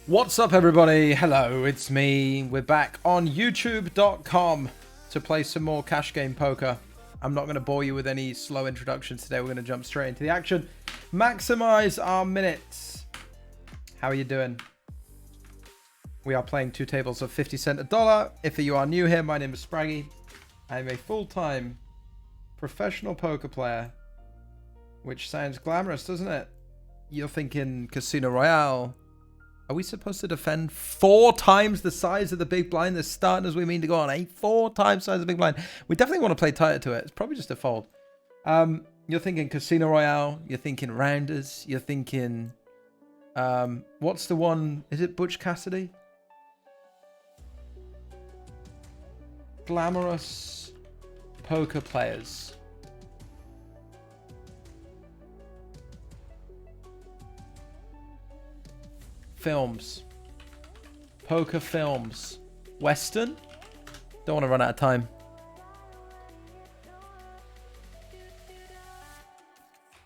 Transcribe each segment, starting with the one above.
What's up, everybody? Hello, it's me. We're back on youtube.com to play some more cash game poker. I'm not going to bore you with any slow introductions today. We're going to jump straight into the action. Maximize our minutes. How are you doing? We are playing two tables of 50 cent a dollar. If you are new here, my name is Spraggy. I am a full-time professional poker player, which sounds glamorous, doesn't it? You're thinking Casino Royale. Are we supposed to defend 4 times the size of the big blind? The starting as we mean to go on, eh? 4 times the size of the big blind. We definitely want to play tighter to it. It's probably just a fold. You're thinking Casino Royale. You're thinking Rounders. You're thinking... what's the one? Is it Butch Cassidy? Glamorous poker players. Films. Poker films. Western? Don't want to run out of time.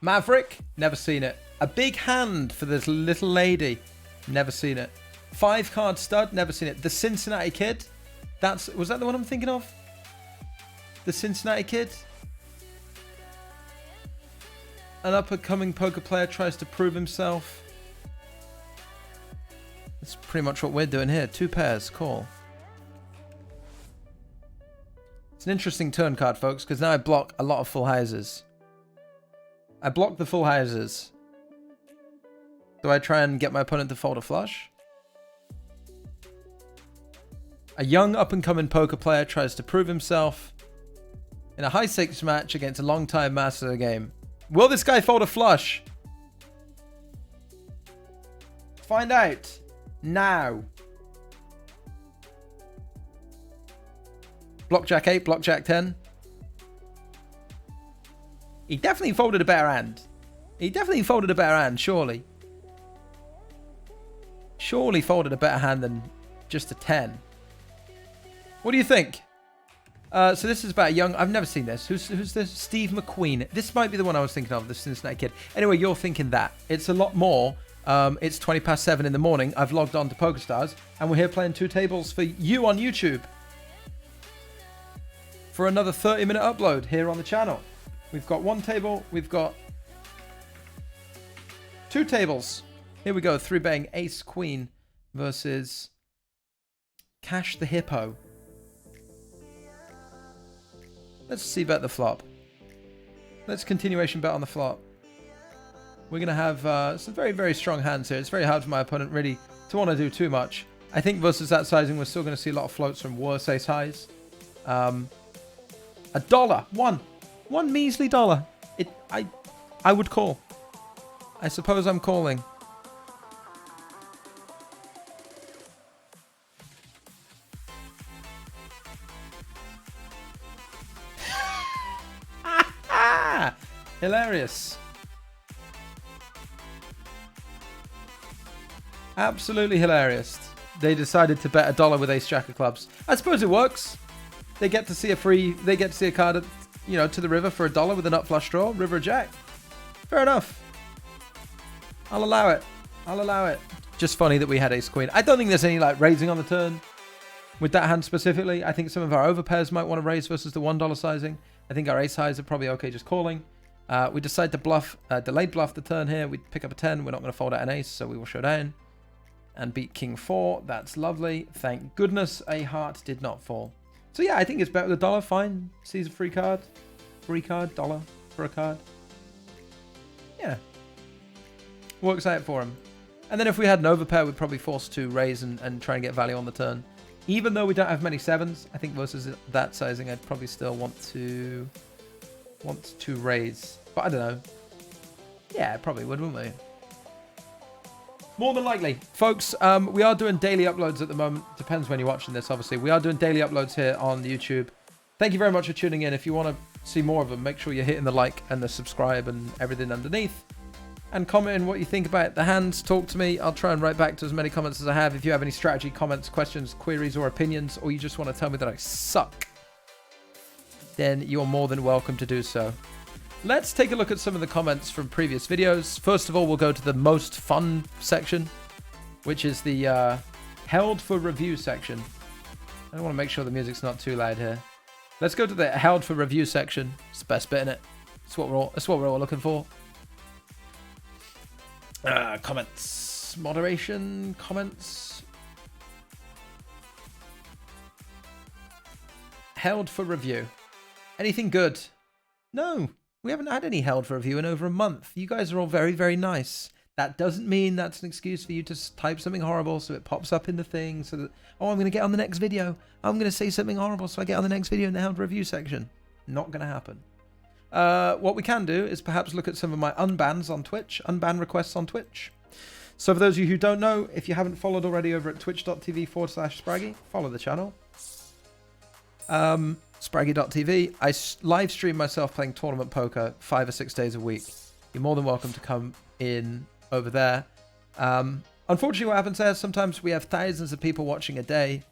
Maverick? Never seen it. A big hand for this little lady? Never seen it. 5-card stud? Never seen it. The Cincinnati Kid? Was that the one I'm thinking of? The Cincinnati Kid? An up-and-coming poker player tries to prove himself. That's pretty much what we're doing here. 2 pairs. Call. It's an interesting turn card, folks, because now I block a lot of full houses. I block the full houses. Do I try and get my opponent to fold a flush? A young up-and-coming poker player tries to prove himself in a high-stakes match against a long-time master of the game. Will this guy fold a flush? Find out. Now. Block Jack 8, block Jack 10. He definitely folded a better hand. He definitely folded a better hand, surely. Surely folded a better hand than just a 10. What do you think? So this is about a young... I've never seen this. Who's this? Steve McQueen. This might be the one I was thinking of, the Cincinnati Kid. Anyway, you're thinking that. It's a lot more... it's 20 past 7 in the morning. I've logged on to PokerStars, and we're here playing 2 tables for you on YouTube for another 30-minute upload here on the channel. We've got 1 table. We've got 2 tables. Here we go. 3-betting Ace Queen versus Cash the Hippo. Let's see bet the flop. Let's continuation bet on the flop. We're going to have some very, very strong hands here. It's very hard for my opponent really to want to do too much. I think versus that sizing, we're still going to see a lot of floats from worse ace highs. $1. One measly dollar. I would call. I suppose I'm calling. Hilarious. Absolutely hilarious. They decided to bet $1 with ace jack of clubs. I suppose it works. They get to see they get to see a card at, to the river for $1 with a nut flush draw, river jack. Fair enough. I'll allow it. I'll allow it. Just funny that we had ace queen. I don't think there's any raising on the turn with that hand specifically. I think some of our overpairs might want to raise versus the $1 sizing. I think our ace highs are probably okay just calling. We decide to bluff, delayed bluff the turn here. We pick up a 10. We're not going to fold out an ace, so we will show down. And beat king 4. That's lovely. Thank goodness a heart did not fall. So yeah, I think it's better with $1. Fine. Sees a free card. Free card. $1 for a card. Yeah. Works out for him. And then if we had an overpair, we'd probably force to raise and try and get value on the turn. Even though we don't have many 7s, I think versus that sizing, I'd probably still want to raise. But I don't know. Yeah, probably would, wouldn't we? More than likely. Folks, we are doing daily uploads at the moment. Depends when you're watching this, obviously. We are doing daily uploads here on YouTube. Thank you very much for tuning in. If you want to see more of them, make sure you're hitting the like and the subscribe and everything underneath. And comment what you think about the hands. Talk to me. I'll try and write back to as many comments as I have. If you have any strategy, comments, questions, queries, or opinions, or you just want to tell me that I suck, then you're more than welcome to do so. Let's take a look at some of the comments from previous videos. First of all, we'll go to the most fun section. which is the held for review section. I want to make sure the music's not too loud here. Let's go to the held for review section. It's the best bit in it. That's what we're all looking for. Comments, moderation, comments. Held for review. Anything good? No, we haven't had any held for review in over a month. You guys are all very, very nice. That doesn't mean that's an excuse for you to type something horrible so it pops up in the thing so that, oh, I'm going to get on the next video. I'm going to say something horrible so I get on the next video in the held review section. Not going to happen. What we can do is perhaps look at some of my unbans on Twitch, unban requests on Twitch. So for those of you who don't know, if you haven't followed already over at twitch.tv/Spraggy, follow the channel. Spraggy.tv. I live stream myself playing tournament poker 5 or 6 days a week. You're more than welcome to come in over there. Unfortunately, what happens there, sometimes we have thousands of people watching a day.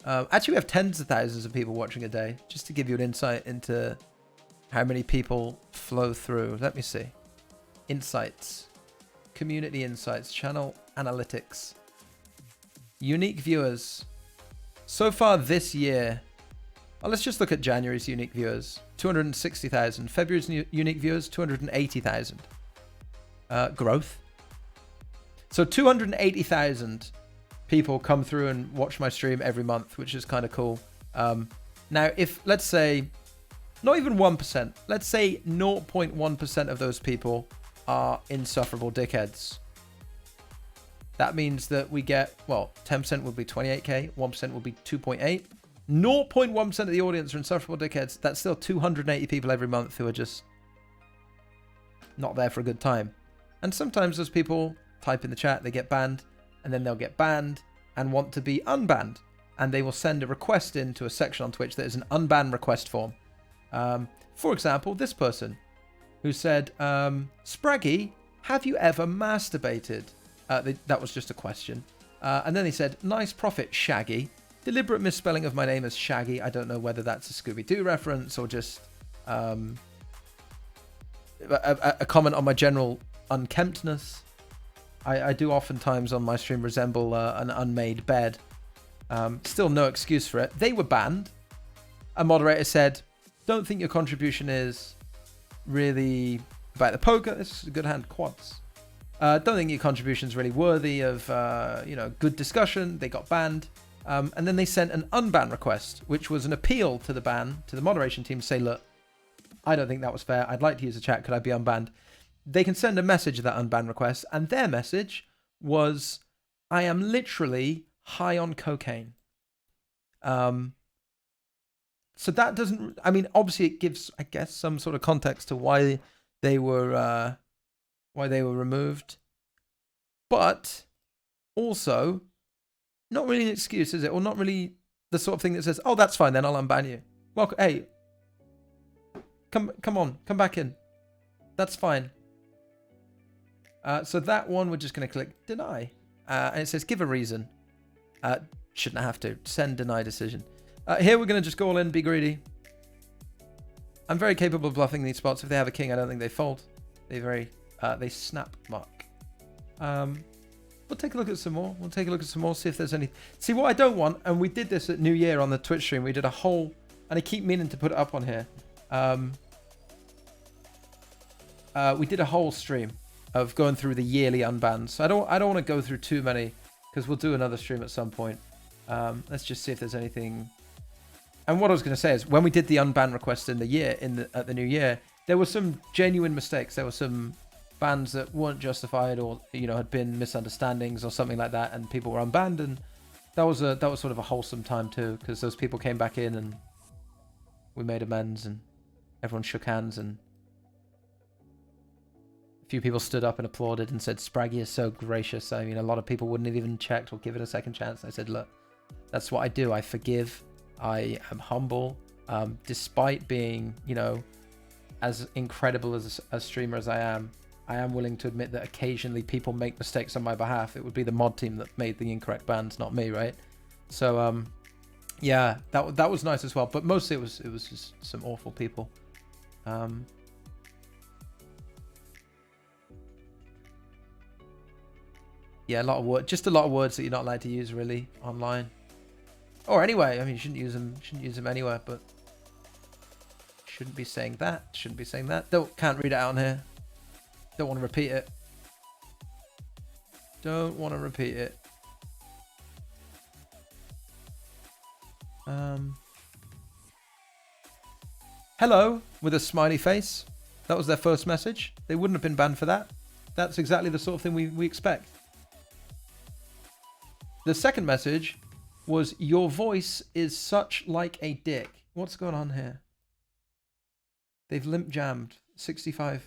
Actually, we have tens of thousands of people watching a day, just to give you an insight into how many people flow through. Let me see. Insights. Community insights. Channel analytics. Unique viewers. So far this year, well, let's just look at January's unique viewers. 260,000. February's unique viewers, 280,000. Growth. So 280,000 people come through and watch my stream every month, which is kind of cool. Now, if, let's say, not even 1%, let's say 0.1% of those people are insufferable dickheads. That means that we get, well, 10% would be 28k, 1% would be 2.8. 0.1% of the audience are insufferable dickheads. That's still 280 people every month who are just not there for a good time. And sometimes those people type in the chat, they get banned, and then they'll get banned and want to be unbanned. And they will send a request into a section on Twitch that is an unban request form. For example, this person who said, Spraggy, have you ever masturbated? That was just a question. And then they said, nice profit, Shaggy. Deliberate misspelling of my name as Shaggy. I don't know whether that's a Scooby-Doo reference or just a comment on my general unkemptness. I do oftentimes on my stream resemble an unmade bed. Still no excuse for it. They were banned. A moderator said, don't think your contribution is really about the poker. This is a good hand, quads. Don't think your contribution is really worthy of good discussion. They got banned. And then they sent an unban request, which was an appeal to the ban, to the moderation team to say, look, I don't think that was fair. I'd like to use the chat. Could I be unbanned? They can send a message of that unban request. And their message was, I am literally high on cocaine. So that doesn't, I mean, obviously it gives, I guess, some sort of context to why they were removed. But also, not really an excuse, is it? Or not really the sort of thing that says, oh, that's fine, then I'll unban you. Welcome. Hey, come on, come back in. That's fine. So that one, we're just going to click deny. And it says, give a reason. Shouldn't have to. Send deny decision. Here, we're going to just go all in, be greedy. I'm very capable of bluffing these spots. If they have a king, I don't think they fold. They snap mark. We'll take a look at some more. We'll take a look at some more, see if there's any... See, what I don't want, and we did this at New Year on the Twitch stream, we did a whole... And I keep meaning to put it up on here. We did a whole stream of going through the yearly unbans. I don't want to go through too many, because we'll do another stream at some point. Let's just see if there's anything... And what I was going to say is, when we did the unban request in the year, at the New Year, there were some genuine mistakes. There were some bans that weren't justified, or had been misunderstandings or something like that, and people were unbanned. And that was sort of a wholesome time too, because those people came back in and we made amends, and everyone shook hands, and a few people stood up and applauded and said, "Spraggy is so gracious." I mean, a lot of people wouldn't have even checked or give it a second chance. I said, "Look, that's what I do. I forgive. I am humble, despite being, as incredible as a streamer as I am willing to admit that occasionally people make mistakes on my behalf. It would be the mod team that made the incorrect bans, not me, right?" So, yeah, that was nice as well. But mostly it was just some awful people. Yeah, a lot of words. Just a lot of words that you're not allowed to use really online. Or anyway, I mean, you shouldn't use them. Shouldn't use them anywhere, but shouldn't be saying that. Shouldn't be saying that. Can't read it out on here. Don't want to repeat it. Don't want to repeat it. Hello with a smiley face. That was their first message. They wouldn't have been banned for that. That's exactly the sort of thing we expect. The second message was, your voice is such like a dick. What's going on here? They've limp jammed $65.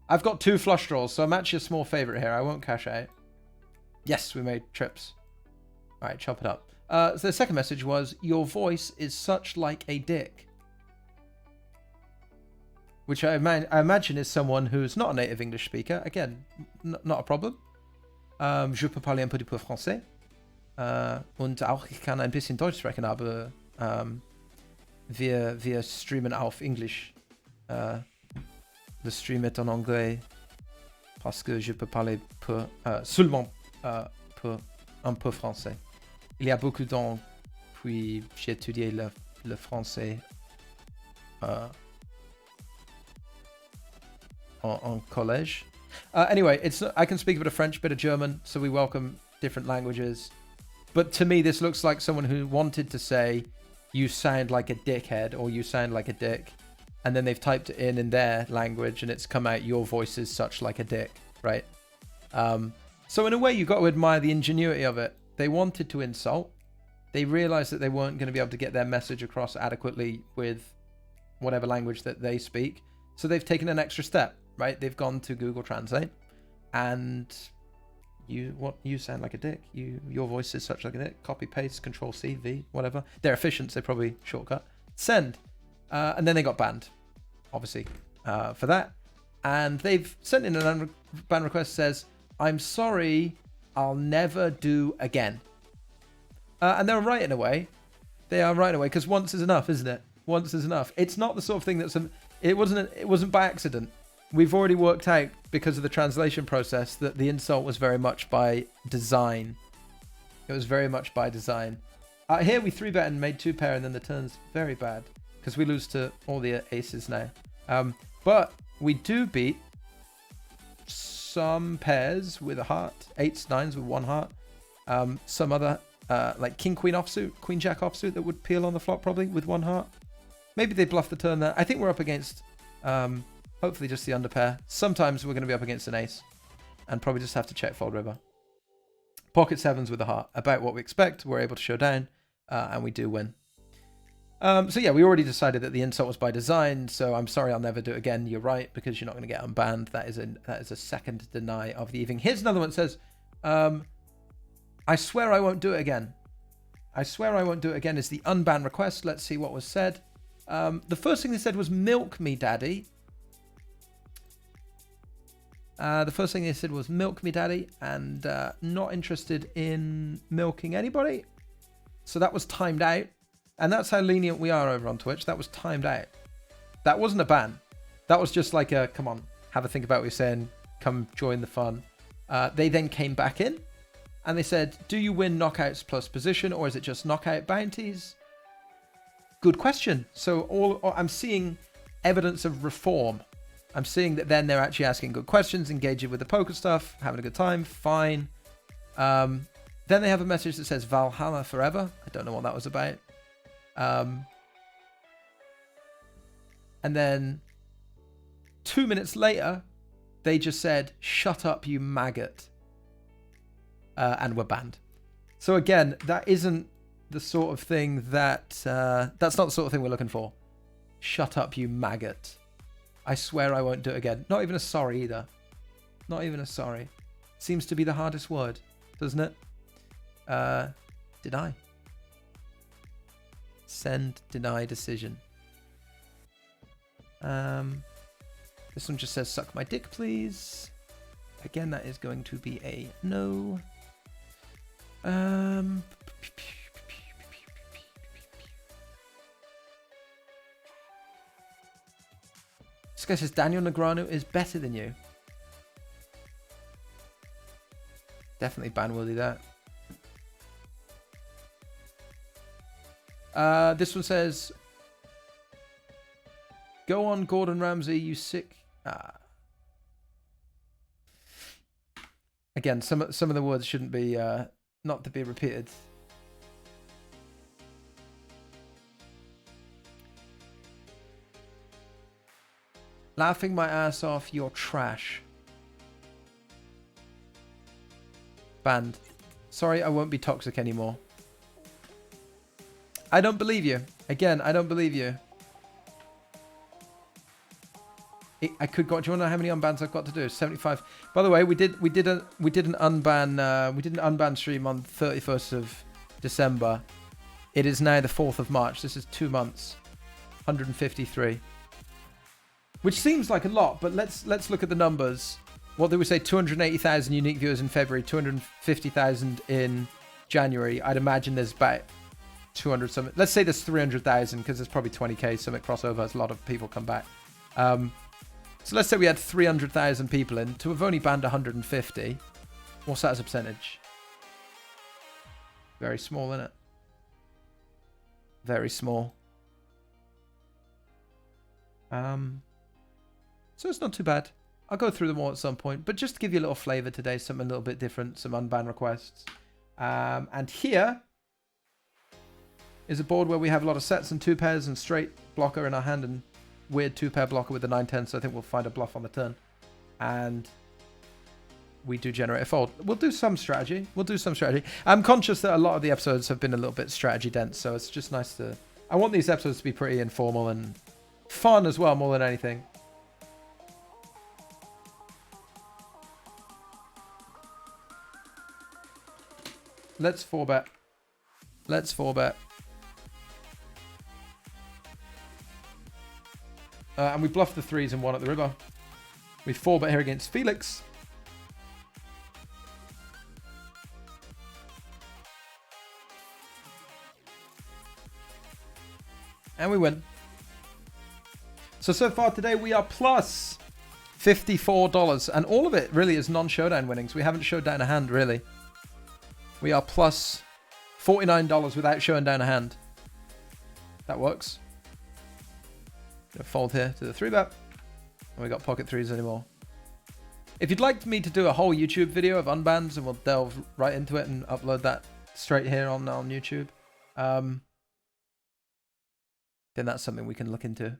I've got 2 flush draws, so I'm actually a small favorite here. I won't cash out. Yes, we made trips. All right, chop it up. So the second message was, your voice is such like a dick. Which I imagine is someone who's not a native English speaker. Again, not a problem. Je peux parler un peu français. Und auch ich kann ein bisschen Deutsch sprechen, aber wir streamen auf Englisch. Le stream est en anglais parce que je peux parler seulement un peu français. Il y a beaucoup de temps, puis j'ai étudié le français en collège. Anyway, I can speak a bit of French, a bit of German, so we welcome different languages. But to me, this looks like someone who wanted to say, you sound like a dickhead, or you sound like a dick. And then they've typed it in their language, and it's come out, your voice is such like a dick, right? So in a way, you've got to admire the ingenuity of it. They wanted to insult. They realized that they weren't going to be able to get their message across adequately with whatever language that they speak. So they've taken an extra step, right? They've gone to Google Translate, and you sound like a dick. Your voice is such like a dick. Copy, paste, Control C, V, whatever. They're efficient, so they probably shortcut. Send. And then they got banned, obviously, for that. And they've sent in an unban request that says, I'm sorry, I'll never do again. And they're right in a way. They are right in a way, because once is enough, isn't it? Once is enough. It's not the sort of thing that's... It wasn't by accident. We've already worked out, because of the translation process, that the insult was very much by design. It was very much by design. Here we 3-bet and made 2 pair, and then the turn's very bad, because we lose to all the aces now. But we do beat some pairs with a heart, 8s, 9s with 1 heart. Some other, like king, queen offsuit, queen, jack offsuit that would peel on the flop probably with 1 heart. Maybe they bluff the turn there. I think we're up against, hopefully just the under pair. Sometimes we're going to be up against an ace and probably just have to check fold river. Pocket 7s with a heart, about what we expect. We're able to show down, and we do win. So yeah, we already decided that the insult was by design, so I'm sorry, I'll never do it again. You're right, because you're not going to get unbanned. That is a second deny of the evening. Here's another one that says, I swear I won't do it again. I swear I won't do it again is the unban request. Let's see what was said. The first thing they said was, milk me, daddy. The first thing they said was, milk me, daddy, and not interested in milking anybody. So that was timed out. And that's how lenient we are over on Twitch. That was timed out. That wasn't a ban. That was just like a, come on, have a think about what you're saying. Come join the fun. They then came back in and they said, do you win knockouts plus position, or is it just knockout bounties? Good question. So I'm seeing evidence of reform. I'm seeing that then they're actually asking good questions, engaging with the poker stuff, having a good time. Fine. Then they have a message that says Valhalla forever. I don't know what that was about. And then 2 minutes later, they just said, shut up, you maggot. And we're banned. So again, that isn't the sort of thing that... that's not the sort of thing we're looking for. Shut up, you maggot. I swear I won't do it again. Not even a sorry either. Not even a sorry. Seems to be the hardest word, doesn't it? Deny. Send, deny, decision. This one just says, suck my dick, please. Again, that is going to be a no. This guy says Daniel Negreanu is better than you. Definitely ban Willie that. This one says, go on Gordon Ramsay, you sick. Again, some of the words shouldn't be not to be repeated. Laughing my ass off, you're trash. Banned. Sorry, I won't be toxic anymore. I don't believe you. Again, I don't believe you. I could go. Do you want to know how many unbans I've got to do? 75. By the way, we did an unban stream on 31st of December. It is now the 4th of March. This is 2 months. 153. Which seems like a lot, but let's look at the numbers. What did we say? 280,000 unique viewers in February, 250,000 in January. I'd imagine there's about 200 something. Let's say there's 300,000 because there's probably 20k something crossover as a lot of people come back. So let's say we had 300,000 people in. To have only banned 150. What's that as a percentage? Very small, isn't it? Very small. So it's not too bad. I'll go through them all at some point. But just to give you a little flavor today, something a little bit different, some unban requests. And here is a board where we have a lot of sets and 2 pairs and straight blocker in our hand and weird 2-pair blocker with the 9-10. So I think we'll find a bluff on the turn. And we do generate a fold. We'll do some strategy. I'm conscious that a lot of the episodes have been a little bit strategy dense. So it's just nice to... I want these episodes to be pretty informal and fun as well, more than anything. Let's 4-bet. Let's 4-bet. And we bluffed the 3s and 1 at the river. We 4-bet here against Felix. And we win. So far today we are plus $54. And all of it really is non-showdown winnings. We haven't showed down a hand, really. We are plus $49 without showing down a hand. That works. Gonna fold here to the 3-bet. And we got pocket 3s anymore. If you'd like me to do a whole YouTube video of unbans, and we'll delve right into it and upload that straight here on YouTube, then that's something we can look into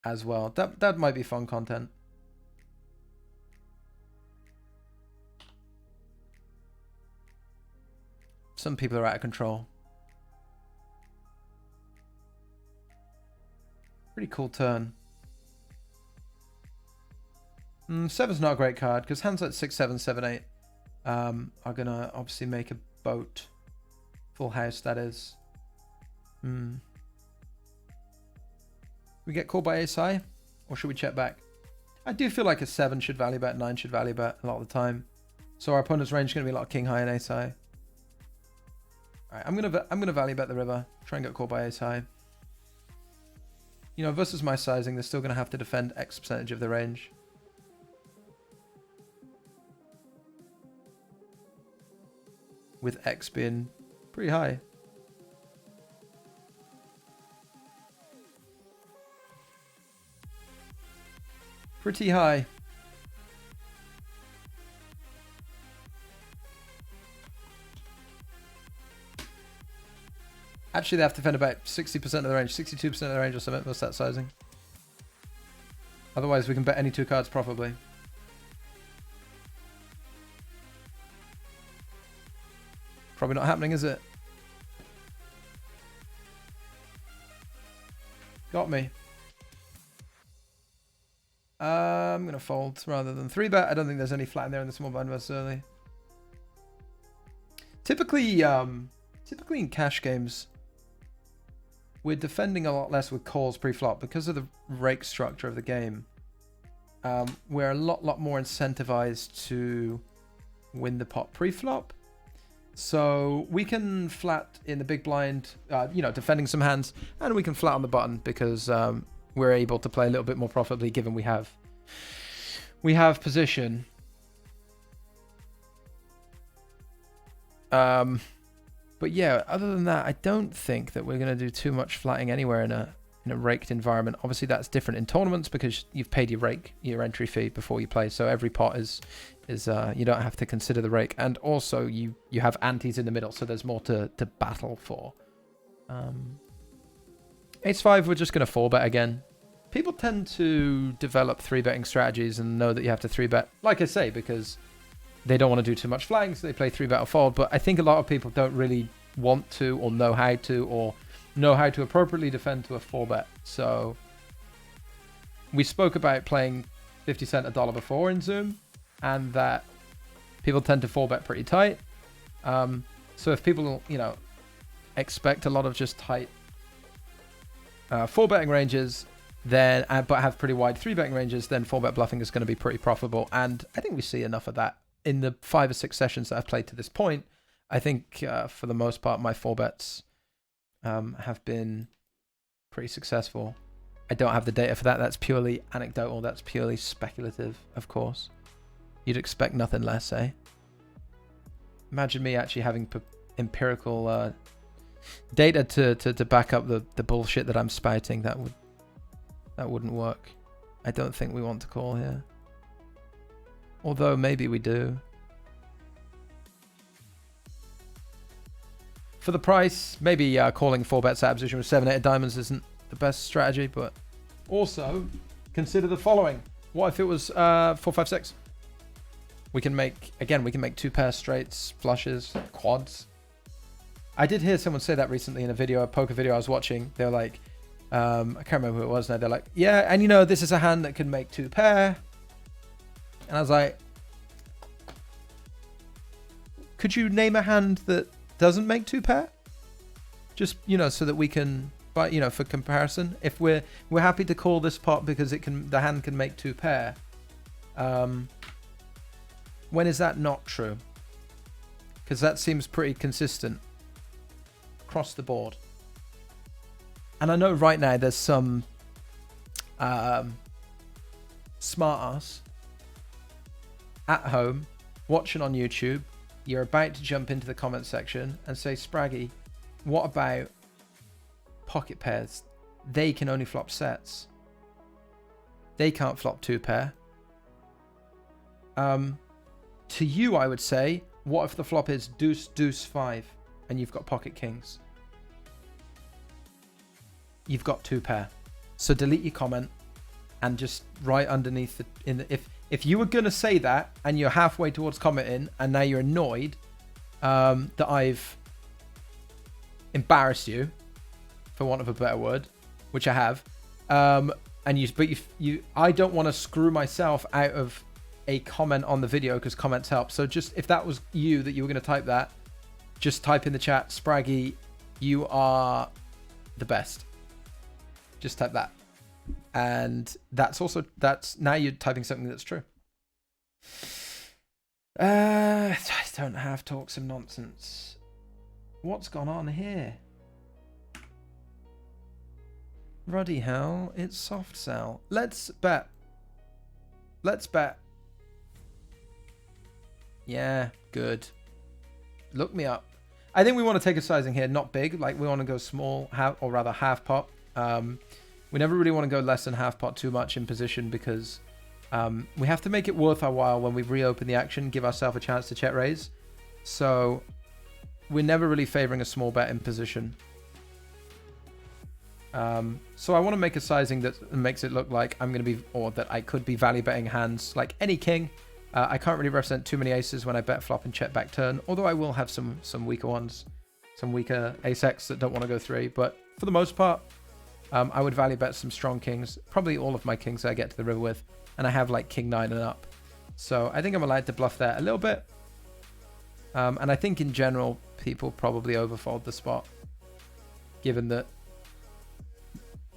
as well. That might be fun content. Some people are out of control. Pretty cool turn. 7's not a great card because hands like 6, 7, 7, 8 are gonna obviously make a boat. Full house, that is. We get called by ace high, or should we check back? I do feel like a 7 should value bet, 9 should value bet a lot of the time. So our opponent's range is gonna be a lot of king high and ace high. All right, I'm gonna value bet the river. Try and get called by ace high. You know, versus my sizing, they're still gonna have to defend X percentage of the range. With X being pretty high. Pretty high. Actually, they have to defend about 60% of the range, 62% of the range or something. What's that sizing? Otherwise, we can bet any 2 cards profitably. Probably not happening, is it? Got me. I'm going to fold rather than 3-bet. I don't think there's any flat in there in the small blind versus early. Typically in cash games, we're defending a lot less with calls pre-flop because of the rake structure of the game. We're a lot more incentivized to win the pot pre-flop. So we can flat in the big blind, you know, defending some hands, and we can flat on the button because we're able to play a little bit more profitably, given we have position. But yeah, other than that, I don't think that we're going to do too much flatting anywhere in a raked environment. Obviously, that's different in tournaments because you've paid your entry fee before you play. So every pot is you don't have to consider the rake, and also you have antes in the middle, so there's more to battle for. Ace-5, we're just going to 4-bet again. People tend to develop 3-betting strategies and know that you have to 3-bet, like I say, because they don't want to do too much flagging, so they play 3-bet or fold. But I think a lot of people don't really want to, or know how to appropriately defend to a 4-bet. So we spoke about playing 50 cent $1 before in Zoom, and that people tend to 4-bet pretty tight. So if people, expect a lot of just tight 4-betting ranges, then but have pretty wide 3-betting ranges, then 4-bet bluffing is going to be pretty profitable. And I think we see enough of that in the 5 or 6 sessions that I've played to this point. I think for the most part, my 4-bets have been pretty successful. I don't have the data for that. That's purely anecdotal. That's purely speculative, of course. You'd expect nothing less, eh? Imagine me actually having empirical data to back up the bullshit that I'm spouting. That wouldn't work. I don't think we want to call here. Although maybe we do. For the price, maybe calling 4-bets at a position with 7-8 diamonds isn't the best strategy, but also consider the following. What if it was 4-5-6? We can make 2 pair straights, flushes, quads. I did hear someone say that recently in a poker video I was watching. They were like, I can't remember who it was now. They're like, yeah, and this is a hand that can make 2 pair. And I was like, could you name a hand that doesn't make 2 pair? Just, so that we can, but for comparison, if we're happy to call this pot because the hand can make 2 pair. When is that not true? Because that seems pretty consistent across the board. And I know right now there's some smart ass at home watching on YouTube. You're about to jump into the comment section and say, Spraggy, what about pocket pairs? They can only flop sets. They can't flop 2 pair. To you, I would say, what if the flop is deuce, deuce, 5, and you've got pocket kings? You've got 2 pair. So delete your comment and just write underneath if you were gonna say that and you're halfway towards commenting and now you're annoyed that I've embarrassed you, for want of a better word, which I have, I don't want to screw myself out of a comment on the video because comments help. So just if that was you that you were going to type that, just type in the chat, Spraggy, you are the best. Just type that. And that's now you're typing something that's true. I don't have talk some nonsense. What's gone on here? Ruddy hell, it's soft sell. Let's bet. Yeah, good. Look me up. I think we want to take a sizing here, not big. Like we want to go small, or rather half pot. We never really want to go less than half pot too much in position because we have to make it worth our while when we reopen the action, give ourselves a chance to check raise. So we're never really favoring a small bet in position. So I want to make a sizing that makes it look like I'm going to be, or that I could be value betting hands like any king. I can't really represent too many aces when I bet flop and check back turn, although I will have some weaker ones, some weaker ace-x that don't want to go 3. But for the most part, I would value bet some strong kings, probably all of my kings I get to the river with, and I have like king 9 and up. So I think I'm allowed to bluff there a little bit. And I think in general, people probably overfold the spot, given that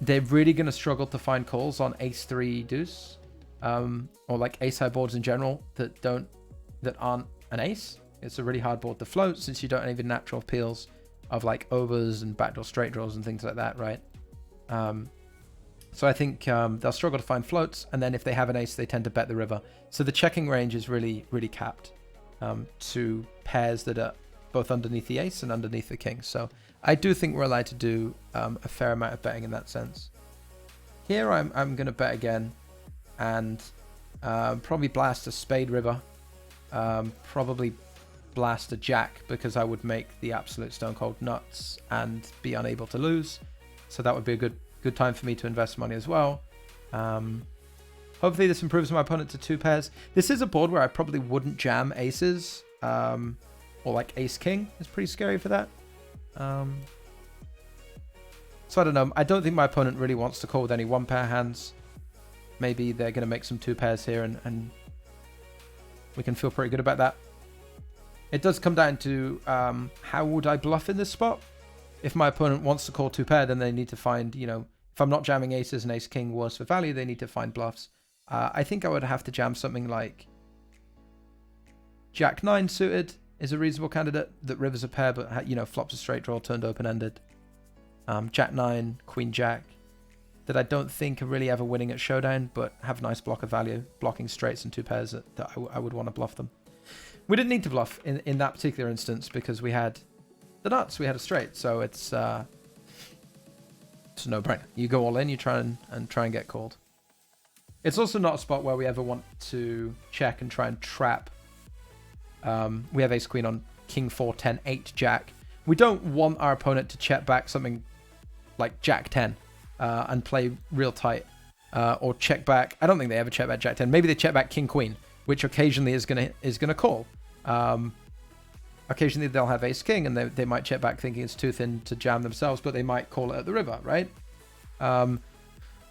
they're really going to struggle to find calls on ace 3 deuce, or like ace high boards in general that aren't an ace. It's a really hard board to float since you don't have even natural appeals of like overs and backdoor straight draws and things like that, right? So I think they'll struggle to find floats, and then if they have an ace, they tend to bet the river. So the checking range is really, really capped to pairs that are both underneath the ace and underneath the king. So I do think we're allowed to do a fair amount of betting in that sense. Here I'm going to bet again and probably blast a spade river. Probably blast a jack because I would make the absolute stone cold nuts and be unable to lose. So that would be a good time for me to invest money as well. Hopefully this improves my opponent to 2 pairs. This is a board where I probably wouldn't jam aces, or like ace king is pretty scary for that. So I don't know. I don't think my opponent really wants to call with any 1-pair hands. Maybe they're going to make some 2 pairs here, and we can feel pretty good about that. It does come down to how would I bluff in this spot? If my opponent wants to call 2-pair, then they need to find, you know, if I'm not jamming aces and ace king worse for value, they need to find bluffs. I think I would have to jam something like Jack 9 suited is a reasonable candidate. That river's a pair, but, you know, flops a straight draw, turned open-ended. Jack 9, Queen Jack, that I don't think are really ever winning at showdown, but have nice block of value, blocking straights and 2 pairs that I would want to bluff them. We didn't need to bluff in that particular instance because we had the nuts, we had a straight, so it's a no-brainer. You go all in, you try and get called. It's also not a spot where we ever want to check and try and trap. We have ace queen on king 4, 10, 8, jack. We don't want our opponent to check back something like jack 10 and play real tight, or check back. I don't think they ever check back jack 10. Maybe they check back king queen, which occasionally is gonna call. Occasionally they'll have ace king and they might check back thinking it's too thin to jam themselves, but they might call it at the river, right?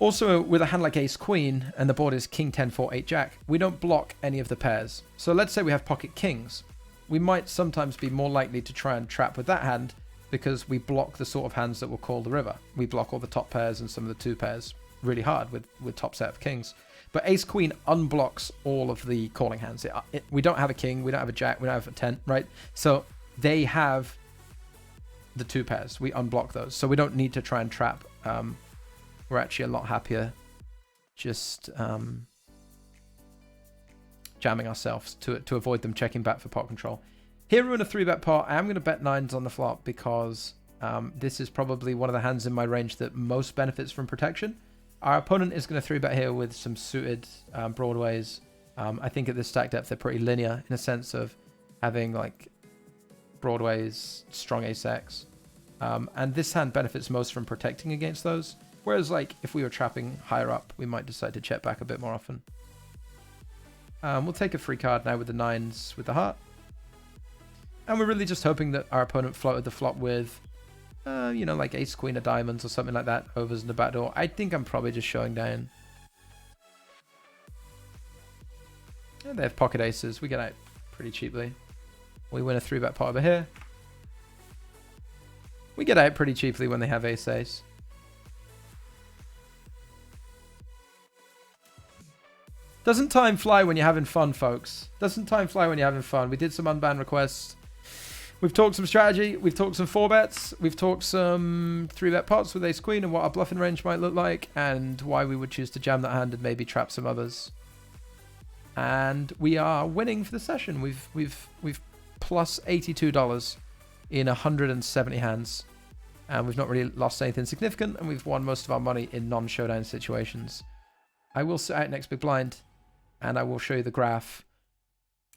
Also, with a hand like ace queen and the board is king 10, 4, 8, jack, we don't block any of the pairs. So let's say we have pocket kings. We might sometimes be more likely to try and trap with that hand because we block the sort of hands that will call the river. We block all the top pairs and some of the 2 pairs really hard with top set of kings. But ace queen unblocks all of the calling hands. We don't have a king, we don't have a jack, we don't have a 10, right? So they have the 2 pairs. We unblock those. So we don't need to try and trap. We're actually a lot happier just jamming ourselves to avoid them checking back for pot control. Here we're in a 3-bet pot. I am going to bet 9s on the flop because this is probably one of the hands in my range that most benefits from protection. Our opponent is going to 3-bet here with some suited broadways. I think at this stack depth they're pretty linear in a sense of having like broadways, strong ace-x. And this hand benefits most from protecting against those. Whereas like if we were trapping higher up, we might decide to check back a bit more often. We'll take a free card now with the 9s with the heart. And we're really just hoping that our opponent floated the flop with, you know, like ace queen of diamonds or something like that, overs in the back door. I think I'm probably just showing down. And they have pocket aces. We get out pretty cheaply. We win a 3-bet pot over here. We get out pretty cheaply when they have ace-ace. Doesn't time fly when you're having fun, folks? Doesn't time fly when you're having fun? We did some unban requests. We've talked some strategy. We've talked some 4-bets. We've talked some 3-bet pots with ace queen and what our bluffing range might look like and why we would choose to jam that hand and maybe trap some others. And we are winning for the session. We've plus $82 in 170 hands. And we've not really lost anything significant. And we've won most of our money in non-showdown situations. I will sit out next big blind. And I will show you the graph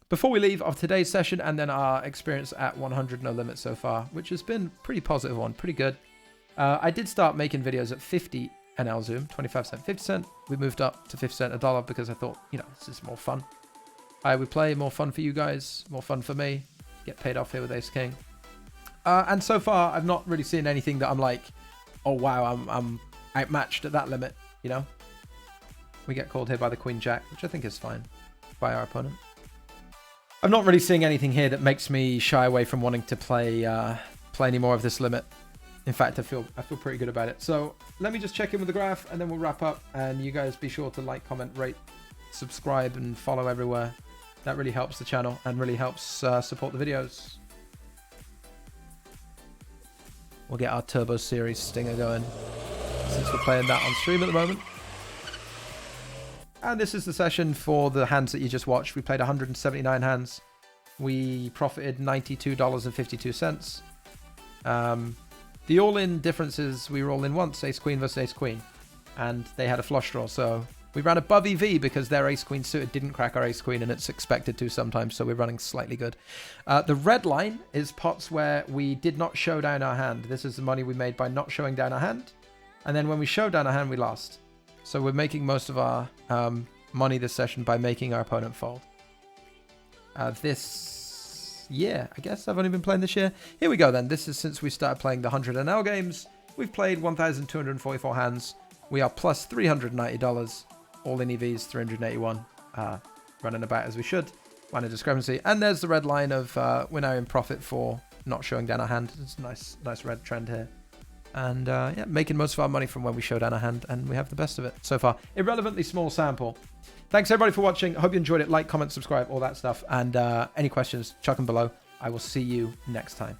before we leave of today's session and then our experience at 100 no limit so far, which has been pretty positive one, pretty good. I did start making videos at 50 NL Zoom, 25 cent, 50 cent. We moved up to 50 cent, $1 because I thought, you know, this is more fun. I would play more fun for you guys, more fun for me. Get paid off here with ace king. And so far, I've not really seen anything that I'm like, oh wow, I'm outmatched at that limit, you know? We get called here by the queen jack, which I think is fine by our opponent. I'm not really seeing anything here that makes me shy away from wanting to play any more of this limit. In fact, I feel pretty good about it. So let me just check in with the graph and then we'll wrap up. And you guys be sure to like, comment, rate, subscribe, and follow everywhere. That really helps the channel and really helps support the videos. We'll get our Turbo Series stinger going. since we're playing that on stream at the moment. And this is the session for the hands that you just watched. We played 179 hands. We profited $92.52. The all-in difference is we were all in once, ace-queen versus ace-queen. And they had a flush draw, so we ran above EV because their ace-queen suited didn't crack our ace-queen, and it's expected to sometimes, so we're running slightly good. The red line is pots where we did not show down our hand. This is the money we made by not showing down our hand. And then when we showed down our hand, we lost. So we're making most of our money this session by making our opponent fold. This year, I guess I've only been playing this year. Here we go then. This is since we started playing the 100 NL games. We've played 1,244 hands. We are plus $390. All in EVs, 381. Running about as we should. Minor discrepancy. And there's the red line of we're now in profit for not showing down our hand. It's a nice red trend here. And yeah, making most of our money from when we show down our hand, and we have the best of it so far. Irrelevantly small sample. Thanks everybody for watching. I hope you enjoyed it. Like, comment, subscribe, all that stuff. And any questions, chuck them below. I will see you next time.